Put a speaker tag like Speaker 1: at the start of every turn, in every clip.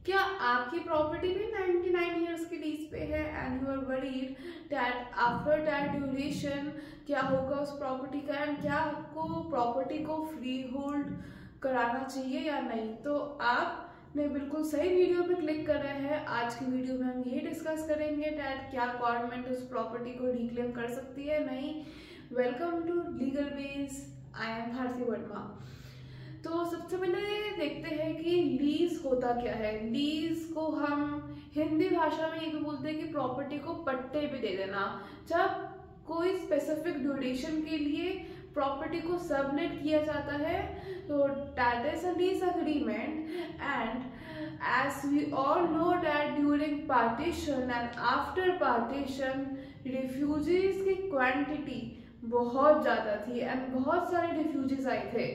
Speaker 1: क्या आपकी प्रॉपर्टी भी 99 ईयर्स की लीज पे है and you are worried that after that duration क्या होगा उस प्रॉपर्टी का एंड क्या आपको प्रॉपर्टी को फ्री होल्ड कराना चाहिए या नहीं? तो आपने बिल्कुल सही वीडियो पे क्लिक करा है। आज की वीडियो में हम यही डिस्कस करेंगे दैट क्या गवर्नमेंट उस प्रॉपर्टी को रिक्लेम कर सकती है नहीं। Welcome to Legal Wedge, I am Bharti Verma. तो सबसे पहले देखते हैं कि लीज होता क्या है। लीज को हम हिंदी भाषा में ये भी बोलते हैं कि प्रॉपर्टी को पट्टे पे दे देना। जब कोई स्पेसिफिक ड्यूरेशन के लिए प्रॉपर्टी को सबलेट किया जाता है तो that is a lease agreement. And as we all know that during partition and after partition refugees की क्वांटिटी बहुत ज़्यादा थी एंड बहुत सारे रिफ्यूजीज आए थे।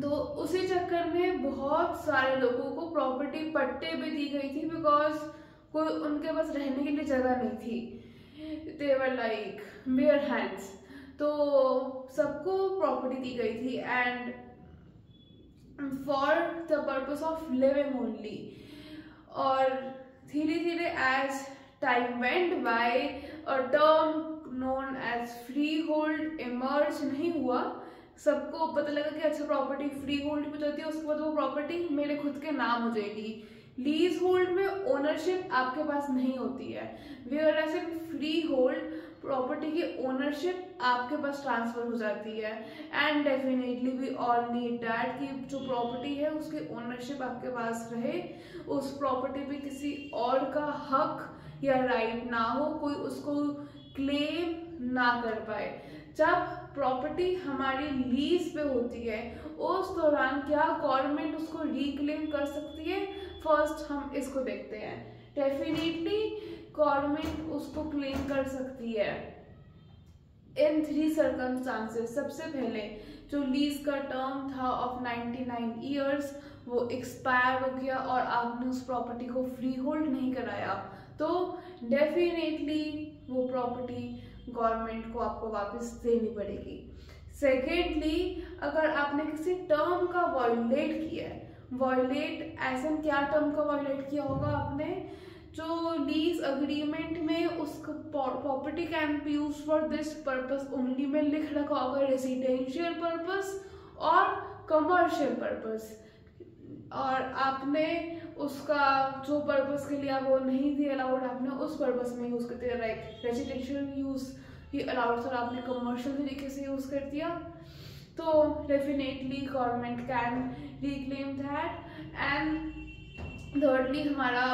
Speaker 1: तो उसी चक्कर में बहुत सारे लोगों को प्रॉपर्टी पट्टे पे दी गई थी बिकॉज कोई उनके पास रहने के लिए जगह नहीं थी। They were like bare hands. तो सबको प्रॉपर्टी दी गई थी and for the purpose of living only. और धीरे धीरे as time went by a term known as freehold emerge नहीं हुआ। सबको पता लगा कि अच्छा प्रॉपर्टी फ्री होल्ड पे जाती है, उसके बाद वो प्रॉपर्टी मेरे खुद के नाम हो जाएगी। लीज होल्ड में ओनरशिप आपके पास नहीं होती है, whereas in freehold property की ओनरशिप आपके पास ट्रांसफर हो जाती है। And definitely we all need that कि जो प्रॉपर्टी है उसकी ओनरशिप आपके पास रहे, उस प्रॉपर्टी पे किसी और का हक या राइट ना हो, कोई उसको क्लेम ना कर पाए। जब प्रॉपर्टी हमारी लीज पे होती है उस दौरान क्या गवर्नमेंट उसको रिक्लेम कर सकती है? फर्स्ट हम इसको देखते हैं। डेफिनेटली गवर्नमेंट उसको क्लेम कर सकती है इन 3 सर्कमस्टांसेस। सबसे पहले जो लीज का टर्म था ऑफ 99 ईयर्स वो एक्सपायर हो गया और आपने उस प्रॉपर्टी को फ्री होल्ड नहीं कराया तो डेफिनेटली वो प्रॉपर्टी गवर्नमेंट को आपको वापस देनी पड़ेगी। सेकेंडली, अगर आपने किसी टर्म का वॉयलेट किया है, वॉयलेट ऐसा क्या टर्म का वॉयलेट किया होगा आपने? जो लीज अग्रीमेंट में उस property can be used for this purpose only में लिख रखा होगा रेसिडेंशियल पर्पस और कमर्शियल पर्पस, और आपने उसका जो पर्पस के लिए आप वो नहीं थी अलाउड, आपने उस पर्पस में यूज कर दिया। लाइक रेसिडेंशियल यूज ही अलाउड सर, आपने कमर्शियल तरीके से यूज कर दिया तो definitely government can reclaim that. And thirdly, हमारा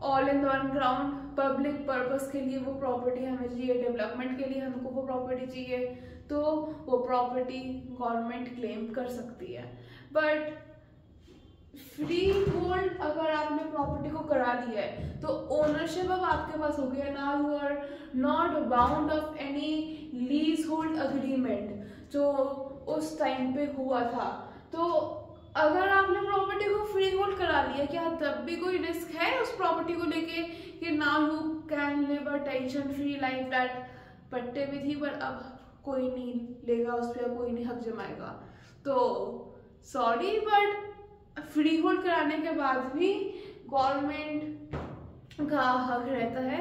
Speaker 1: all in one ground public purpose के लिए वो प्रॉपर्टी हमें चाहिए, डेवलपमेंट के लिए हमको वो प्रॉपर्टी चाहिए तो वो प्रॉपर्टी गवर्नमेंट क्लेम कर सकती है। बट फ्री होल्ड अगर आपने प्रॉपर्टी को करा लिया है तो ओनरशिप अब आपके पास हो गया। Now you are not bound of any leasehold agreement जो उस टाइम पे हुआ था। तो अगर आपने प्रॉपर्टी को फ्री होल्ड करा लिया, क्या तब भी कोई रिस्क है उस प्रॉपर्टी को लेके कि now you can live a tension free life? That पट्टे भी थी पर अब कोई नहीं लेगा उस पर, कोई नहीं हक जमाएगा। तो सॉरी बट फ्री होल्ड कराने के बाद भी गवर्नमेंट का हक रहता है।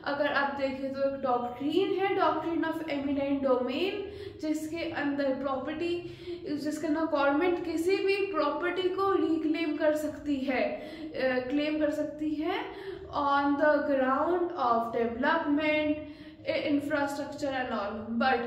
Speaker 1: अगर आप देखें तो एक डॉक्ट्रीन है, डॉक्ट्रीन ऑफ एमिनेंट डोमेन, जिसके अंदर प्रॉपर्टी जिसके अंदर गवर्नमेंट किसी भी प्रॉपर्टी को रिक्लेम कर सकती है, क्लेम कर सकती है on the ground of development infrastructure and all. But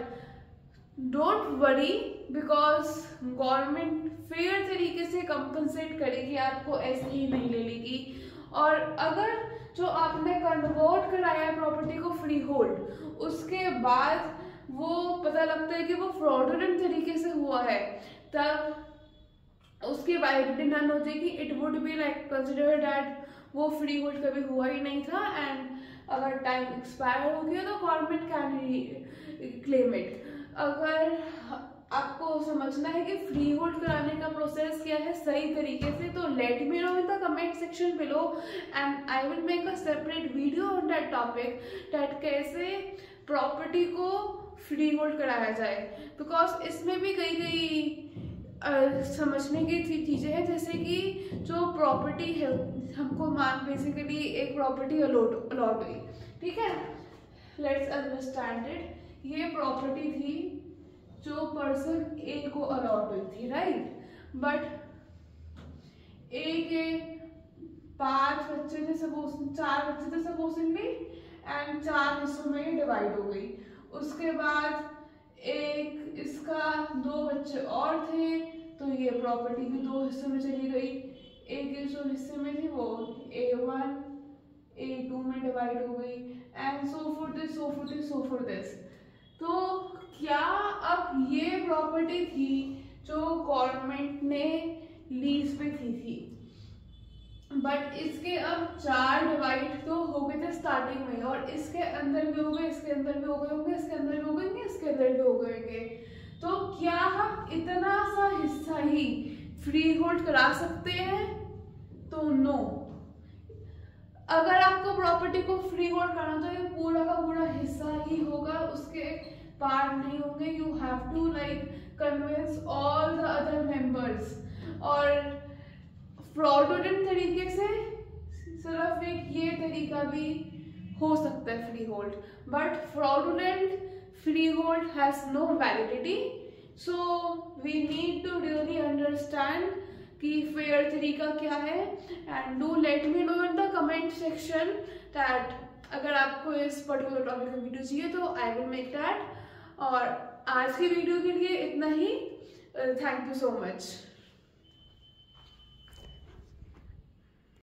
Speaker 1: don't worry because government fair तरीके से कंपनसेट करेगी, आपको ऐसे ही नहीं ले लेगी। और अगर जो आपने कन्वर्ट कराया है प्रॉपर्टी को फ्री होल्ड, उसके बाद वो पता लगता है कि वो फ्रॉडुलेंट तरीके से हुआ है, तब उसकी वैलिडिटी नन हो जाएगी। It would be like consider that वो फ्री होल्ड कभी हुआ ही नहीं था एंड अगर टाइम एक्सपायर हो गया तो गवर्नमेंट कैन क्लेम इट। अगर आपको समझना है कि फ्री होल्ड कराने का प्रोसेस क्या है सही तरीके से तो late me know in the comment section below and I will make a separate video on that topic, that कैसे प्रॉपर्टी को फ्री होल्ड कराया जाए। बिकॉज इसमें भी कई समझने की चीज़ें हैं, जैसे कि जो प्रॉपर्टी है हमको बेसिकली एक प्रॉपर्टी अलॉट हुई, ठीक है। Let's understand it. ये प्रॉपर्टी थी जो पर्सन ए को अलॉट हुई थी, राइट। बट ए के 5 बच्चे थे, सपोज 4 बच्चे थे सपोजिंगली, एंड 4 हिस्सों में डिवाइड हो गई। उसके बाद एक इसका 2 बच्चे और थे, तो ये प्रॉपर्टी भी 2 हिस्सों में चली गई। एक जो हिस्से में थी वो A1 A2 में डिवाइड हो गई, and so for this so for this so for this. तो क्या अब ये प्रॉपर्टी थी जो गवर्नमेंट ने लीज पे थी, बट इसके अब 4 डिवाइड तो हो गए थे स्टार्टिंग में, और इसके अंदर भी हो गए, इसके अंदर भी हो गए होंगे, इसके अंदर भी हो गए होंगे, इसके अंदर भी हो गए होंगे। तो क्या हम इतना सा हिस्सा ही फ्री होल्ड करा सकते हैं? तो नो। अगर आपको प्रॉपर्टी को फ्री होल्ड करना तो ये पूरा का पूरा हिस्सा ही होगा, उसके पार्ट नहीं होंगे। You have to like convince all the other members. और फ्रॉडुलेंट तरीके से सिर्फ एक ये तरीका भी हो सकता है freehold, but fraudulent freehold has no validity. So we need to really understand कि फेयर तरीका क्या है, and do let me know in the comment section that अगर आपको इस पर्टिकुलर टॉपिक में वीडियो चाहिए तो आई विल मेक दैट। और आज की वीडियो के लिए इतना ही। Thank you so much.